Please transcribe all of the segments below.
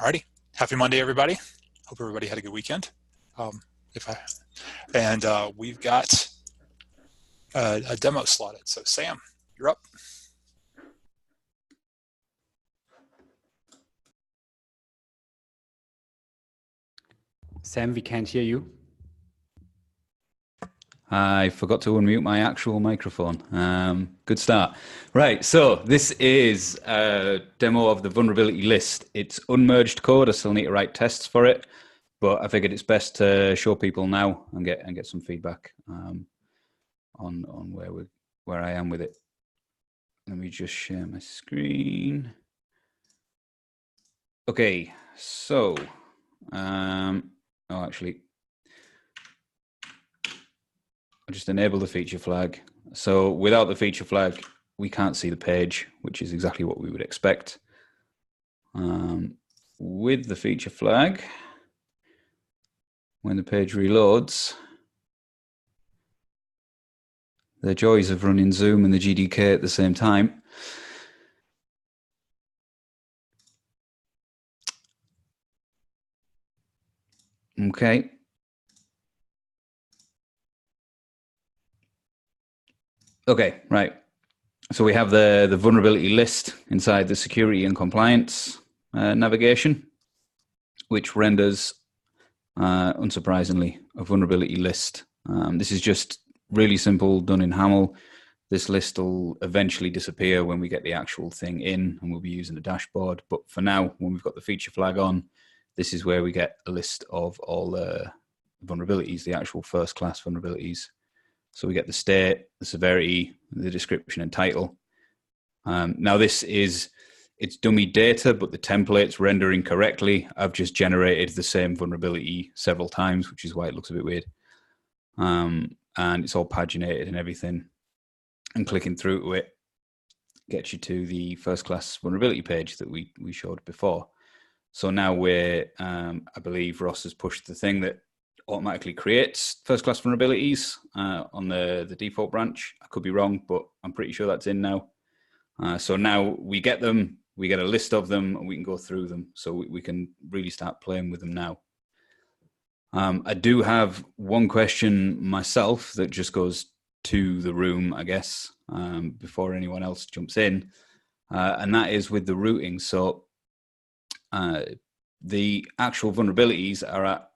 Alrighty. Happy Monday, everybody. Hope everybody had a good weekend. We've got a demo slotted. So Sam, you're up. Sam, we can't hear you. I forgot to unmute my actual microphone. Good start. Right, so this is a demo of the vulnerability list. It's unmerged code. I still need to write tests for it, but I figured it's best to show people now and get some feedback on where I am with it. Let me just share my screen. Okay, so actually, I'll just enable the feature flag. So without the feature flag, we can't see the page, which is exactly what we would expect. With the feature flag, when the page reloads, the joys of running Zoom and the GDK at the same time. Okay. Okay, right. So we have the vulnerability list inside the security and compliance navigation, which renders, unsurprisingly, a vulnerability list. This is just really simple, done in HAML. This list will eventually disappear when we get the actual thing in, and we'll be using the dashboard. But for now, when we've got the feature flag on, this is where we get a list of all the vulnerabilities, the actual first-class vulnerabilities. So we get the state, the severity, the description and title. Now it's dummy data, but the template's rendering correctly. I've just generated the same vulnerability several times, which is why it looks a bit weird. And it's all paginated and everything. And clicking through to it gets you to the first-class vulnerability page that we showed before. So now I believe Ross has pushed the thing that automatically creates first-class vulnerabilities on the default branch. I could be wrong, but I'm pretty sure that's in now. So now we get them, we get a list of them, and we can go through them. So we can really start playing with them now. I do have one question myself that just goes to the room, I guess, before anyone else jumps in. And that is with the routing. So the actual vulnerabilities are at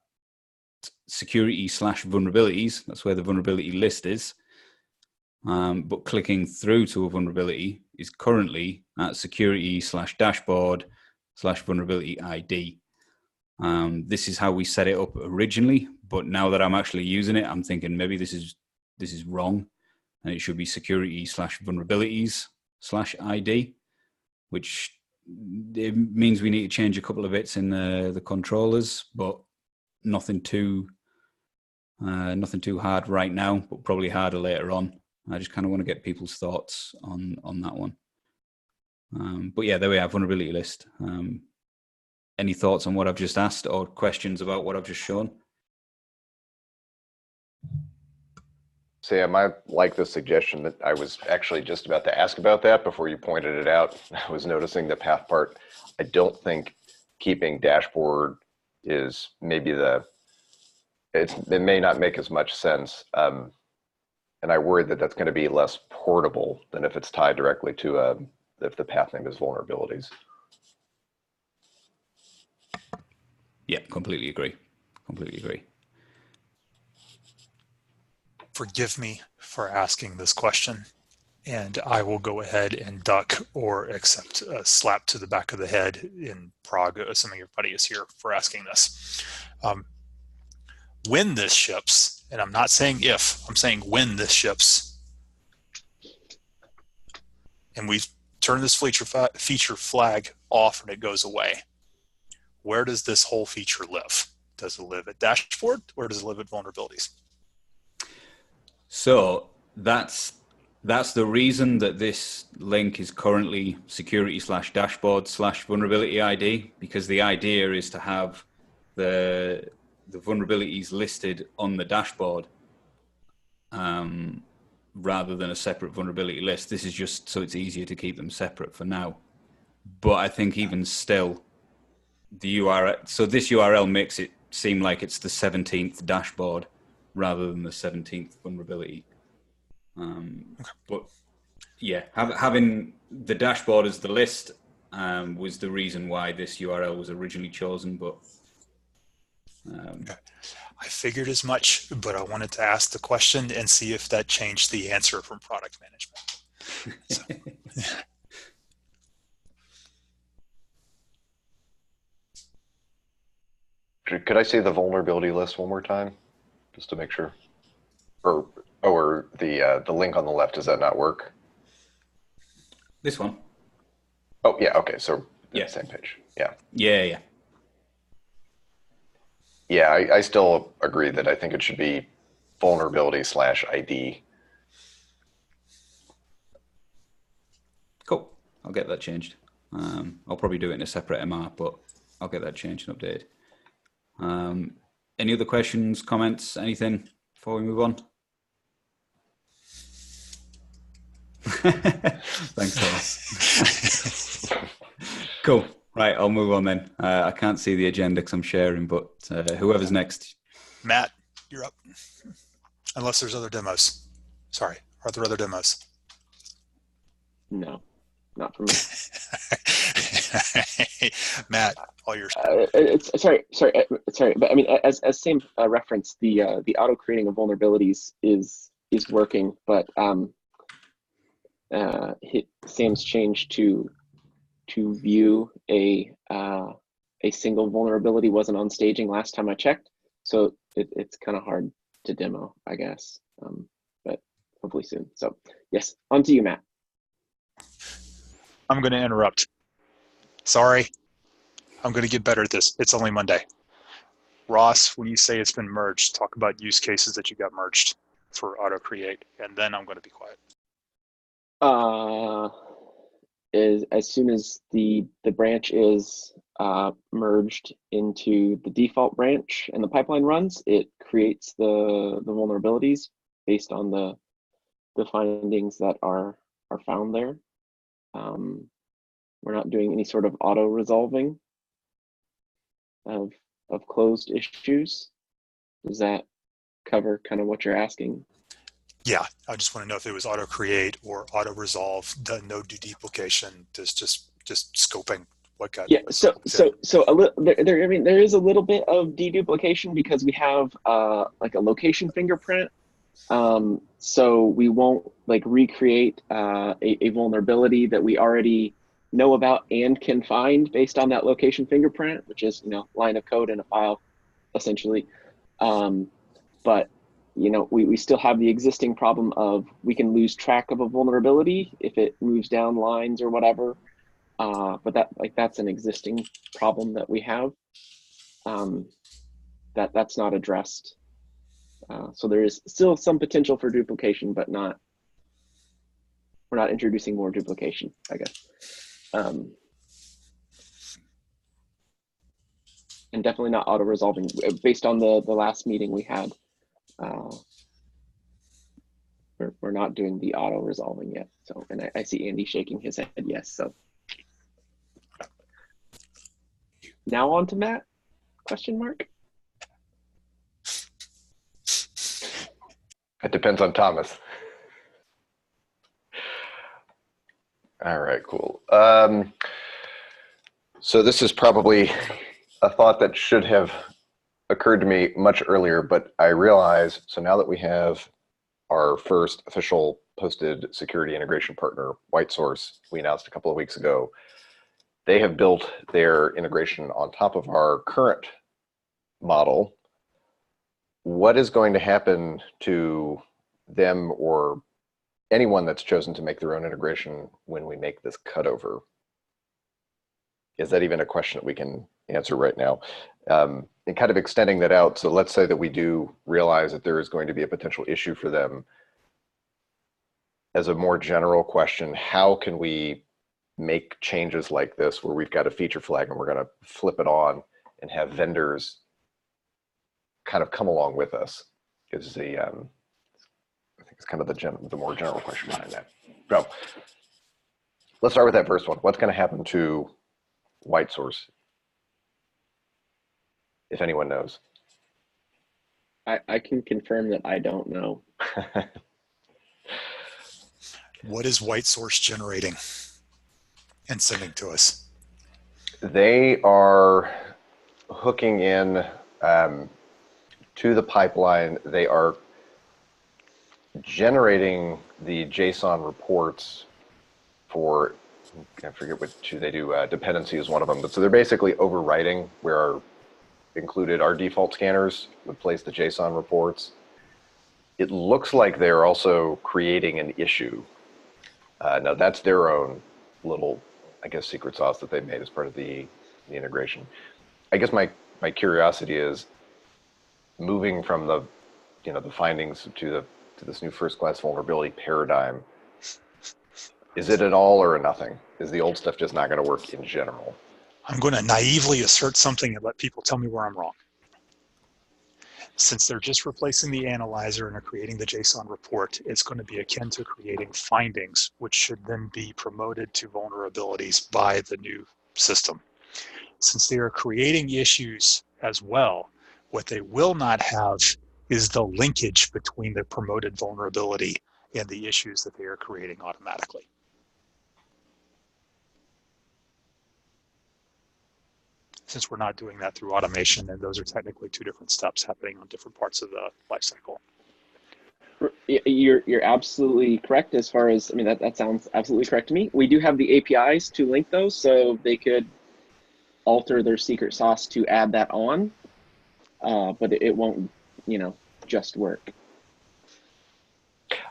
security/vulnerabilities. That's where the vulnerability list is. But clicking through to a vulnerability is currently at security/dashboard/vulnerability ID. This is how we set it up originally, but now that I'm actually using it, I'm thinking maybe this is wrong, and it should be security/vulnerabilities/ID, which it means we need to change a couple of bits in the controllers, but nothing too hard right now, but probably harder later on. I just kind of want to get people's thoughts on that one. But yeah, there we have vulnerability list. Any thoughts on what I've just asked or questions about what I've just shown? Sam, I like the suggestion that I was actually just about to ask about that before you pointed it out. I was noticing the path part. I don't think keeping dashboard is maybe it may not make as much sense. And I worry that that's going to be less portable than if it's tied directly to if the path name is vulnerabilities. Yeah, completely agree. Completely agree. Forgive me for asking this question, and I will go ahead and duck or accept a slap to the back of the head in Prague, assuming everybody is here for asking this. When this ships, and I'm not saying if, I'm saying when this ships, and we turn this feature flag off and it goes away, where does this whole feature live? Does it live at dashboard, or does it live at vulnerabilities? So that's the reason that this link is currently security/dashboard/vulnerability ID, because the idea is to have the vulnerabilities listed on the dashboard rather than a separate vulnerability list. This is just so it's easier to keep them separate for now. But I think even still, the URL. So this URL makes it seem like it's the 17th dashboard rather than the 17th vulnerability. But yeah, having the dashboard as the list was the reason why this URL was originally chosen. But Okay. I figured as much, but I wanted to ask the question and see if that changed the answer from product management. So, Could I see the vulnerability list one more time, just to make sure? Or the link on the left, does that not work? this one. Oh yeah, okay, so Yeah. same page. Yeah. Yeah. Yeah, I still agree that I think it should be vulnerability/ID. Cool. I'll get that changed. I'll probably do it in a separate MR, but I'll get that changed and updated. Any other questions, comments, anything before we move on? Thanks, Thomas. Cool. Right, I'll move on then. I can't see the agenda because I'm sharing, but whoever's next. Matt, you're up. Unless there's other demos. Sorry, are there other demos? No, not for me. Matt, all yours. Sorry, but I mean, as same reference, the auto creating of vulnerabilities is working, but Sam's changed to view a single vulnerability wasn't on staging last time I checked, so it's kind of hard to demo, I guess, but hopefully soon. So yes, on to you, Matt. I'm going to interrupt. Sorry. I'm going to get better at this. It's only Monday. Ross, when you say it's been merged, talk about use cases that you got merged for auto create, and then I'm going to be quiet. As soon as the branch is merged into the default branch and the pipeline runs, it creates the vulnerabilities based on the findings that are found there. We're not doing any sort of auto resolving of closed issues. Does that cover kind of what you're asking? Yeah, I just want to know if it was auto create or auto resolve, no deduplication, just scoping what got. Yeah, so a little there. I mean, there is a little bit of deduplication because we have like a location fingerprint. So we won't like recreate a vulnerability that we already know about and can find based on that location fingerprint, which is, line of code in a file, essentially. But we still have the existing problem of we can lose track of a vulnerability if it moves down lines or whatever. But that's an existing problem that we have. That's not addressed. So there is still some potential for duplication, but we're not introducing more duplication, I guess. And definitely not auto-resolving. Based on the last meeting we had, we're not doing the auto-resolving yet. So, and I see Andy shaking his head yes. So now on to Matt, question mark? It depends on Thomas. All right, cool. So this is probably a thought that should have occurred to me much earlier, but I realize, so now that we have our first official posted security integration partner, WhiteSource, we announced a couple of weeks ago, they have built their integration on top of our current model. What is going to happen to them or anyone that's chosen to make their own integration when we make this cutover? Is that even a question that we can answer right now? And kind of extending that out, so let's say that we do realize that there is going to be a potential issue for them. As a more general question, how can we make changes like this where we've got a feature flag and we're going to flip it on and have vendors kind of come along with us? Is the I think it's kind of the more general question behind that. So let's start with that first one. What's going to happen to WhiteSource if anyone knows. I can confirm that I don't know. What is white source generating and sending to us? They are hooking in to the pipeline. They are generating the JSON reports for, I forget what two they do, dependency is one of them. But so they're basically overwriting where our default scanners would place the JSON reports. It looks like they're also creating an issue. Now that's their own little, I guess, secret sauce that they made as part of the integration. I guess my curiosity is moving from the findings to this new first class vulnerability paradigm. Is it an all or a nothing? Is the old stuff just not going to work in general? I'm going to naively assert something and let people tell me where I'm wrong. Since they're just replacing the analyzer and are creating the JSON report, it's going to be akin to creating findings, which should then be promoted to vulnerabilities by the new system. Since they are creating issues as well, what they will not have is the linkage between the promoted vulnerability and the issues that they are creating automatically. Since we're not doing that through automation, and those are technically two different steps happening on different parts of the lifecycle. You're absolutely correct as far as, I mean, that sounds absolutely correct to me. We do have the APIs to link those, so they could alter their secret sauce to add that on, but it won't, just work.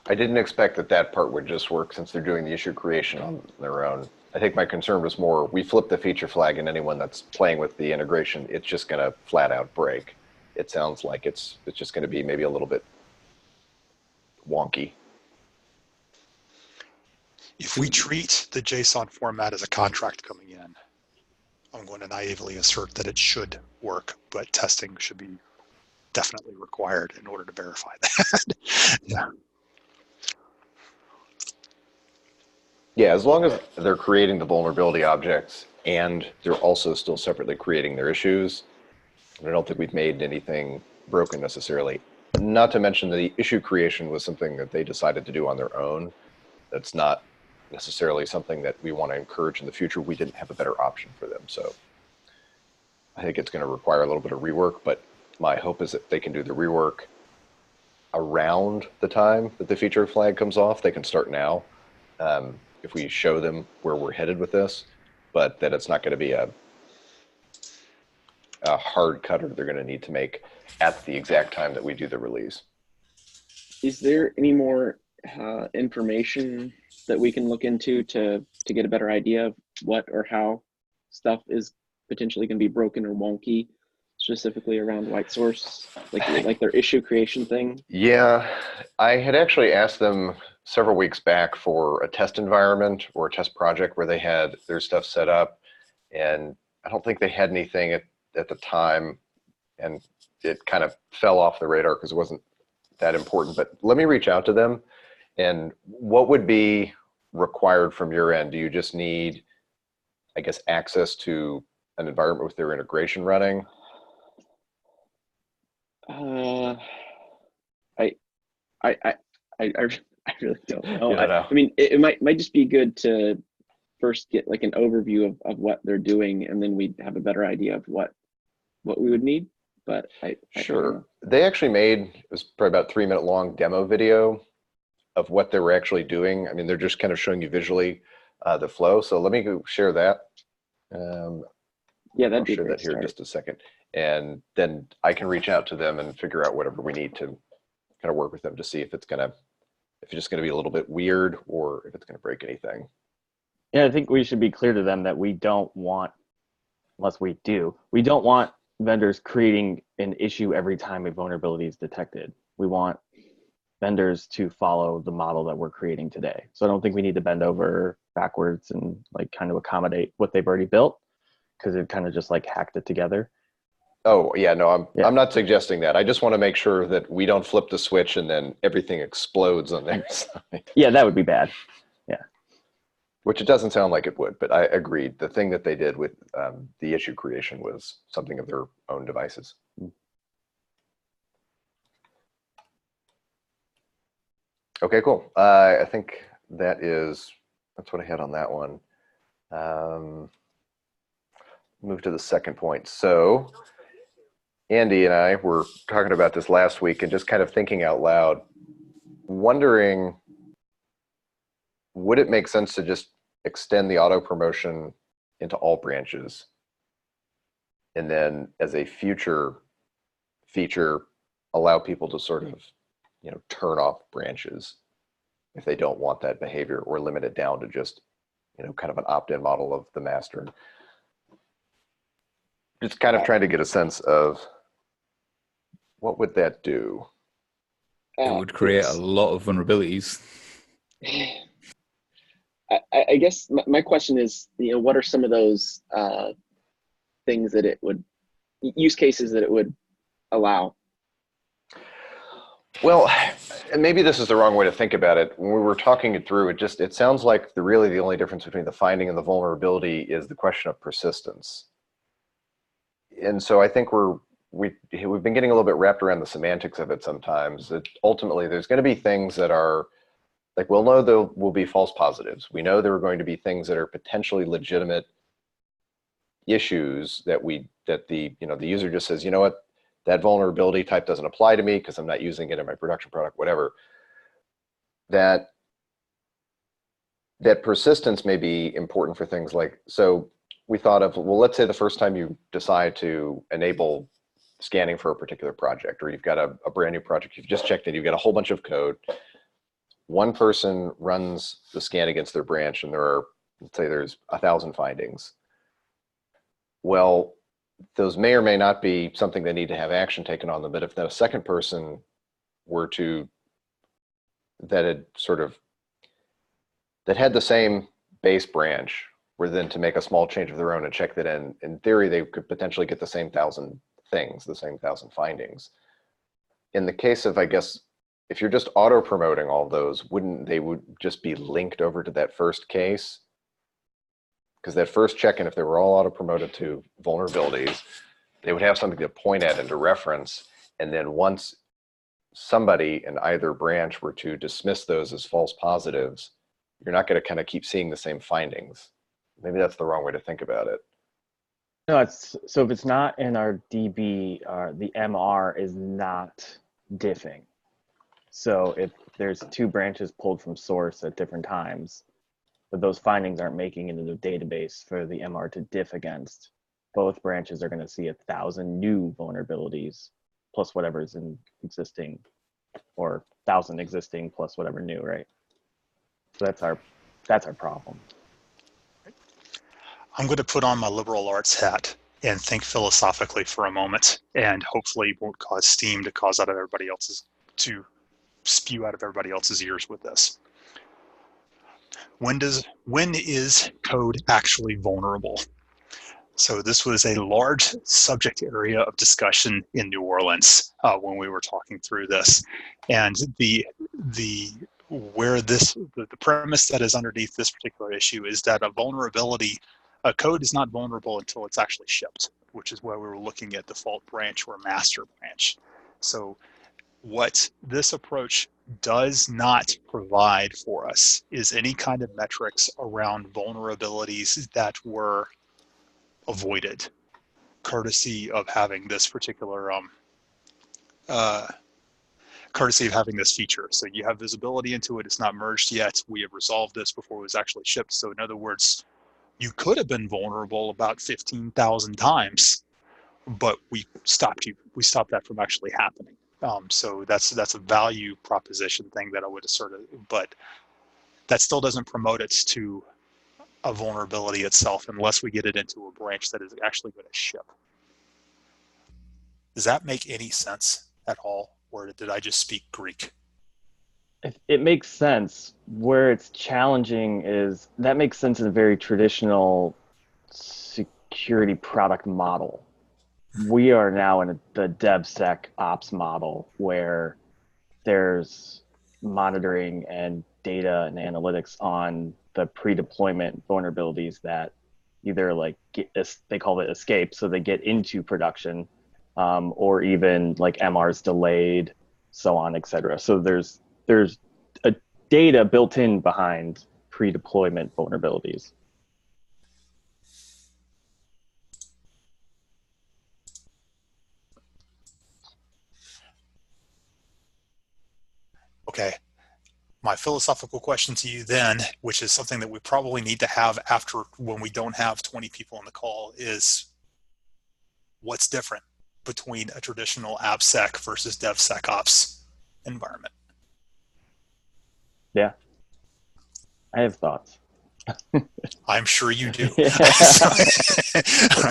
I didn't expect that part would just work since they're doing the issue creation on their own. I think my concern was more, we flip the feature flag and anyone that's playing with the integration, it's just going to flat out break. It sounds like it's just going to be maybe a little bit wonky. If we treat the JSON format as a contract coming in, I'm going to naively assert that it should work, but testing should be definitely required in order to verify that. Yeah. Yeah, as long as they're creating the vulnerability objects and they're also still separately creating their issues, I don't think we've made anything broken necessarily. Not to mention the issue creation was something that they decided to do on their own. That's not necessarily something that we want to encourage in the future. We didn't have a better option for them. So I think it's going to require a little bit of rework, but my hope is that they can do the rework around the time that the feature flag comes off. They can start now. If we show them where we're headed with this, but that it's not going to be a hard cutter they're going to need to make at the exact time that we do the release. Is there any more information that we can look into to get a better idea of what or how stuff is potentially going to be broken or wonky, specifically around white source, like their issue creation thing? Yeah, I had actually asked them several weeks back for a test environment or a test project where they had their stuff set up, and I don't think they had anything at the time, and it kind of fell off the radar because it wasn't that important. But let me reach out to them. And what would be required from your end? Do you just need, I guess, access to an environment with their integration running? I really don't know. You don't know. I mean, it might just be good to first get like an overview of what they're doing, and then we'd have a better idea of what we would need. But Sure. They actually made, it was probably about 3-minute long demo video of what they were actually doing. I mean, they're just kind of showing you visually the flow. So let me go share that. Yeah, that'd I'll be share great that here in start. just a second. And then I can reach out to them and figure out whatever we need to kind of work with them to see if it's just going to be a little bit weird or if it's going to break anything. Yeah, I think we should be clear to them that we don't want, unless we do, we don't want vendors creating an issue every time a vulnerability is detected. We want vendors to follow the model that we're creating today. So I don't think we need to bend over backwards and like kind of accommodate what they've already built, because it kind of just like hacked it together. Oh yeah, no, I'm not suggesting that. I just want to make sure that we don't flip the switch and then everything explodes on their side. Yeah, that would be bad. Yeah. Which it doesn't sound like it would, but I agreed. The thing that they did with the issue creation was something of their own devices. Okay, cool. I think that's what I had on that one. Move to the second point. So Andy and I were talking about this last week and just kind of thinking out loud, wondering, would it make sense to just extend the auto promotion into all branches? And then as a future feature, allow people to sort of, turn off branches if they don't want that behavior, or limit it down to just, kind of an opt-in model of the master. Just kind of trying to get a sense of what would that do? It would create a lot of vulnerabilities. I guess my question is, what are some of those things that it would, use cases that it would allow? Well, and maybe this is the wrong way to think about it. When we were talking it through, it sounds like really the only difference between the finding and the vulnerability is the question of persistence. And so I think we've been getting a little bit wrapped around the semantics of it sometimes. Ultimately, there's going to be things that are, like, we'll know there will be false positives. We know there are going to be things that are potentially legitimate issues that the user just says, you know what, that vulnerability type doesn't apply to me because I'm not using it in my production product, whatever. That persistence may be important for things like, so we thought of, well, let's say the first time you decide to enable scanning for a particular project, or you've got a brand new project, you've just checked in, you've got a whole bunch of code. One person runs the scan against their branch and let's say there's 1,000 findings. Well, those may or may not be something they need to have action taken on them, but if the second person were that had the same base branch, were then to make a small change of their own and check that in theory, they could potentially get the same 1,000 things, the same 1,000 findings. In the case of, I guess, if you're just auto-promoting all those, they would just be linked over to that first case? Because that first check-in, if they were all auto-promoted to vulnerabilities, they would have something to point at and to reference. And then once somebody in either branch were to dismiss those as false positives, you're not going to kind of keep seeing the same findings. Maybe that's the wrong way to think about it. No, so if it's not in our DB, the MR is not diffing. So if there's two branches pulled from source at different times, but those findings aren't making it into the database for the MR to diff against, both branches are going to see 1,000 new vulnerabilities plus whatever's in existing, or 1,000 existing plus whatever new, right? So that's our problem. I'm going to put on my liberal arts hat and think philosophically for a moment, and hopefully won't cause steam to spew out of everybody else's ears with this. When is code actually vulnerable? So this was a large subject area of discussion in New Orleans when we were talking through this, and the premise that is underneath this particular issue is that a code is not vulnerable until it's actually shipped, which is where we were looking at default branch or master branch. So what this approach does not provide for us is any kind of metrics around vulnerabilities that were avoided, courtesy of having this particular courtesy of having this feature. So you have visibility into it. It's not merged yet. We have resolved this before it was actually shipped. So in other words, you could have been vulnerable about 15,000 times, but we stopped you. We stopped that from actually happening. So that's a value proposition thing that I would assert, but that still doesn't promote it to a vulnerability itself unless we get it into a branch that is actually going to ship. Does that make any sense at all, or did I just speak Greek? It makes sense. Where it's challenging is that makes sense in a very traditional security product model. We are now in the DevSecOps model where there's monitoring and data and analytics on the pre-deployment vulnerabilities that either like they call it escape, so they get into production, or even like MR's delayed, so on, etc. So there's a data built in behind pre-deployment vulnerabilities. Okay. My philosophical question to you then, which is something that we probably need to have after when we don't have 20 people on the call, is what's different between a traditional AppSec versus DevSecOps environment? Yeah, I have thoughts. I'm sure you do.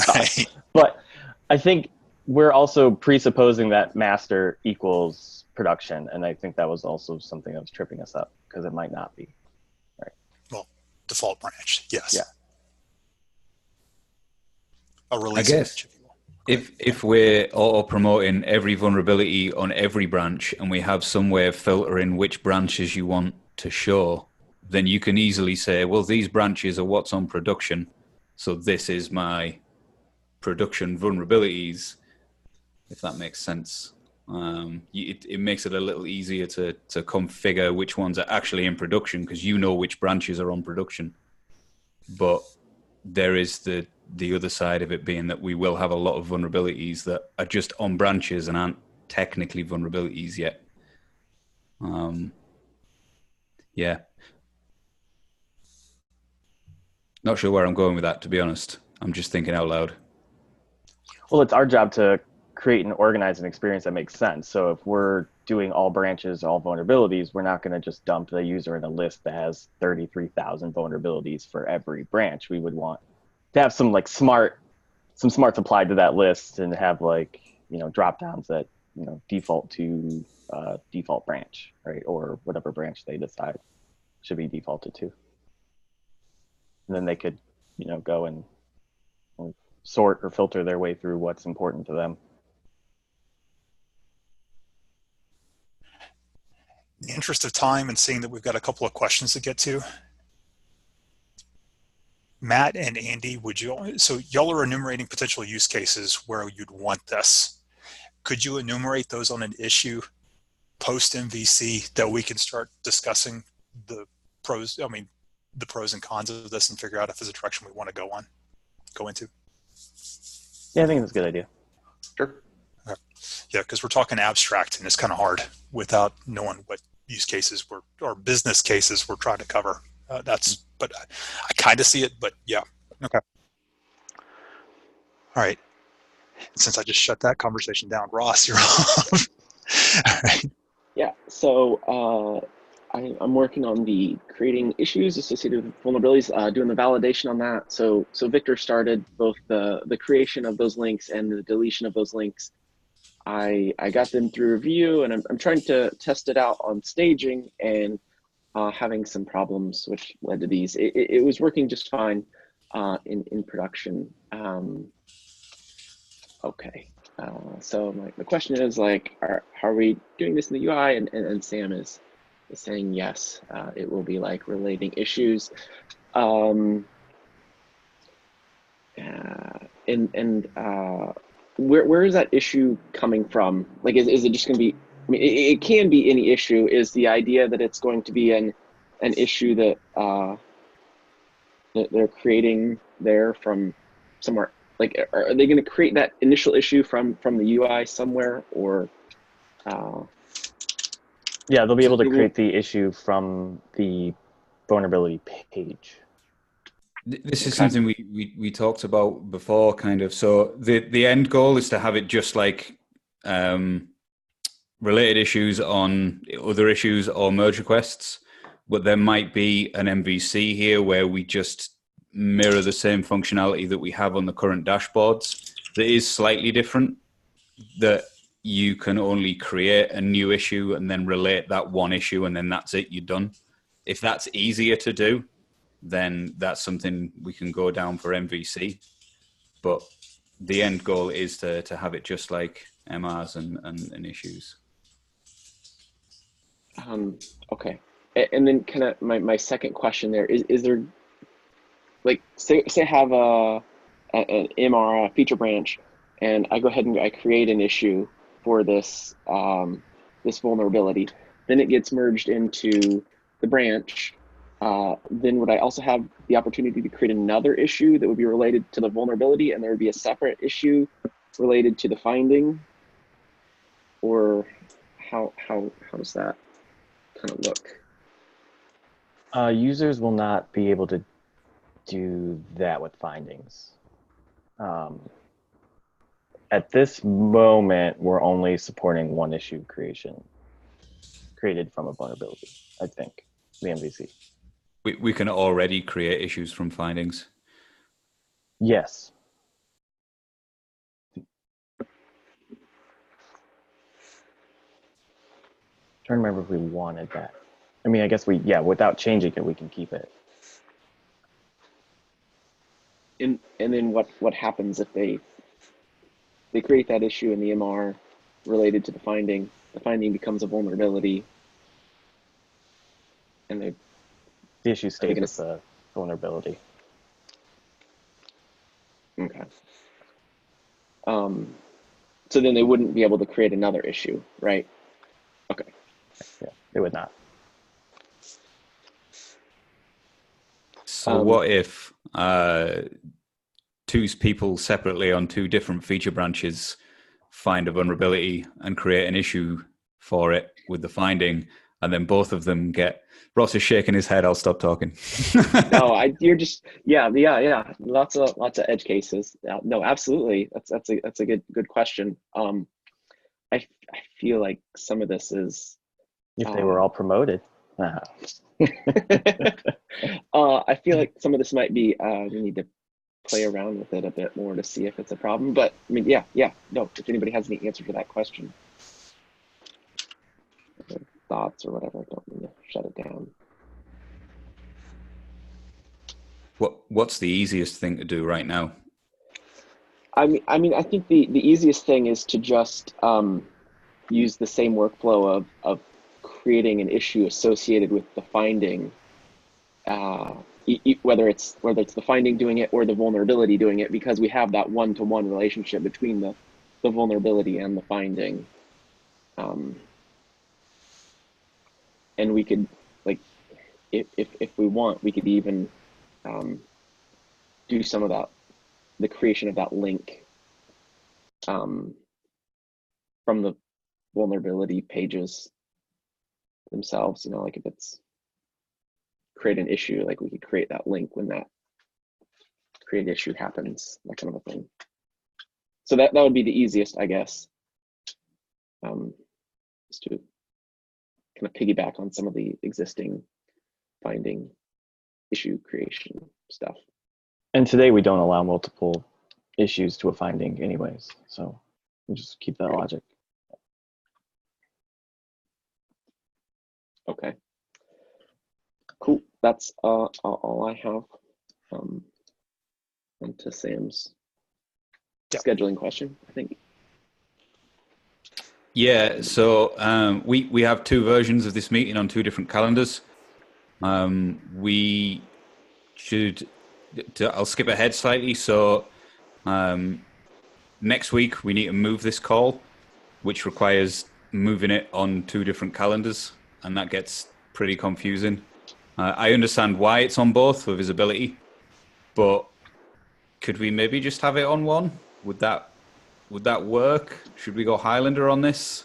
Right. But I think we're also presupposing that master equals production, and I think that was also something that was tripping us up because it might not be. Right. Well, default branch, yes. Yeah. A release I guess branch, if you will. if we're auto promoting every vulnerability on every branch and we have some way of filtering which branches you want to show, then you can easily say, well, these branches are what's on production, so this is my production vulnerabilities, if that makes sense. It makes it a little easier to configure which ones are actually in production because you know which branches are on production. But there is the other side of it being that we will have a lot of vulnerabilities that are just on branches and aren't technically vulnerabilities yet. Yeah. Not sure where I'm going with that, to be honest. I'm just thinking out loud. Well, it's our job to create and organize an experience that makes sense. So if we're doing all branches, all vulnerabilities, we're not going to just dump the user in a list that has 33,000 vulnerabilities for every branch. We would want to have some smarts applied to that list and have like, drop downs that, default to default branch, right? Or whatever branch they decide should be defaulted to. And then they could, go and sort or filter their way through what's important to them. In the interest of time and seeing that we've got a couple of questions to get to, Matt and Andy, so y'all are enumerating potential use cases where you'd want this. Could you enumerate those on an issue post MVC that we can start discussing the pros and cons of this and figure out if there's a direction we want to go into? Yeah, I think that's a good idea. Sure. Okay. Yeah, because we're talking abstract and it's kind of hard without knowing what use cases or business cases we're trying to cover. But I kind of see it, but yeah. Okay. All right. Since I just shut that conversation down, Ross, you're off. All right. Yeah, so I'm working on the creating issues associated with vulnerabilities, doing the validation on that. So Victor started both the creation of those links and the deletion of those links. I got them through review, and I'm trying to test it out on staging and having some problems, which led to these. It was working just fine in production. Okay. So my question is like, how are we doing this in the UI? And Sam is saying yes. It will be like relating issues. Where is that issue coming from? Like, is it just going to be? I mean, it can be any issue. Is the idea that it's going to be an issue that they're creating there from somewhere? Like, are they going to create that initial issue from the UI somewhere, or? Yeah, they'll be able to create the issue from the vulnerability page. This is something we talked about before, kind of. So the end goal is to have it just like related issues on other issues or merge requests, but there might be an MVC here where we just mirror the same functionality that we have on the current dashboards that is slightly different, that you can only create a new issue and then relate that one issue and then that's it, you're done. If that's easier to do, then that's something we can go down for MVC. But the end goal is to have it just like MRs and issues. Okay. And then kind of my second question there is there, like, say I have an MR feature branch, and I go ahead and I create an issue for this this vulnerability. Then it gets merged into the branch. Then would I also have the opportunity to create another issue that would be related to the vulnerability, and there would be a separate issue related to the finding? Or how does that kind of look? Users will not be able to do that with findings. At this moment, we're only supporting one issue creation created from a vulnerability, I think, the MVC. We can already create issues from findings. Yes. Trying to remember if we wanted that. I mean, I guess without changing it, we can keep it. And then what happens if they create that issue in the MR related to the finding becomes a vulnerability, and the issue stays with the vulnerability. Okay. So then they wouldn't be able to create another issue, right? Okay. Yeah, they would not. So what if two people separately on two different feature branches find a vulnerability and create an issue for it with the finding, and then both of them get... Ross is shaking his head. I'll stop talking. No, you're just yeah. Lots of edge cases. No, absolutely. That's a good question. I feel like some of this is if they were all promoted. I feel like some of this might be we need to play around with it a bit more to see if it's a problem. But I mean, yeah. No, if anybody has any answer to that question, thoughts or whatever, don't need to shut it down. What's the easiest thing to do right now? I mean, I think the easiest thing is to just use the same workflow of creating an issue associated with the finding, whether it's the finding doing it or the vulnerability doing it, because we have that one-to-one relationship between the vulnerability and the finding. And we could, like, if we want, we could even do some of that, the creation of that link from the vulnerability pages themselves. You know, like if it's create an issue, like we could create that link when that create issue happens, that kind of a thing. So that would be the easiest, I guess, is to kind of piggyback on some of the existing finding issue creation stuff. And today we don't allow multiple issues to a finding anyways, so we just keep that logic. Okay. Cool. That's all I have. Onto Sam's scheduling question, I think. Yeah, so we have two versions of this meeting on two different calendars. We should... I'll skip ahead slightly. So next week we need to move this call, which requires moving it on two different calendars, and that gets pretty confusing. I understand why it's on both for visibility, but could we maybe just have it on one? Would that work? Should we go Highlander on this?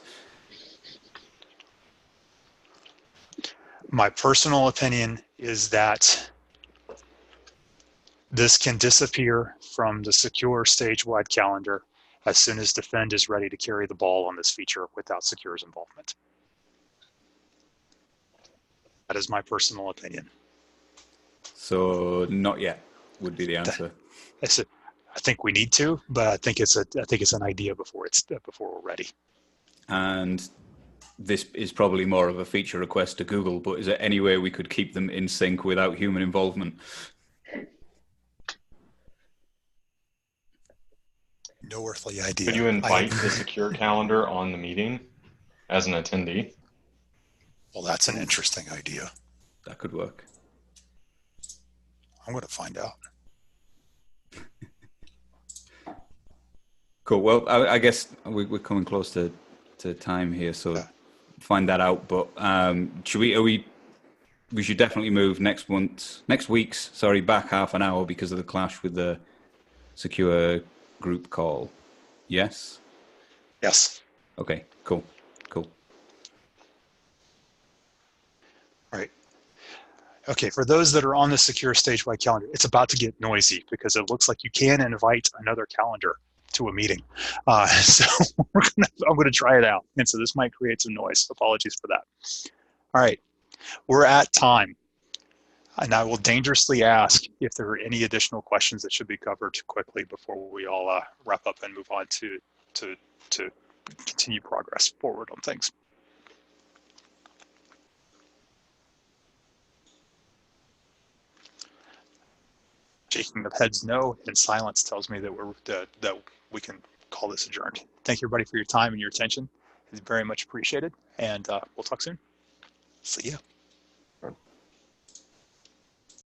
My personal opinion is that this can disappear from the secure stage-wide calendar as soon as Defend is ready to carry the ball on this feature without Secure's involvement. That is my personal opinion. So not yet would be the answer. I think we need to, but I think it's an idea before we're ready. And this is probably more of a feature request to Google, but is there any way we could keep them in sync without human involvement? No earthly idea. Could you invite the secure calendar on the meeting as an attendee? Well, that's an interesting idea. That could work. I'm going to find out. Cool. Well, I guess we're coming close to time here, so Yeah. find that out. But we should definitely move next week's back half an hour because of the clash with the secure group call. Yes. Yes. Okay. Cool. Right. Okay, for those that are on the secure stage-wide calendar, it's about to get noisy because it looks like you can invite another calendar to a meeting. So I'm going to try it out. And so this might create some noise. Apologies for that. All right, we're at time. And I will dangerously ask if there are any additional questions that should be covered quickly before we all wrap up and move on to continue progress forward on things. Shaking of heads no, and silence tells me that that we can call this adjourned. Thank you, everybody, for your time and your attention. It's very much appreciated, and we'll talk soon. See ya.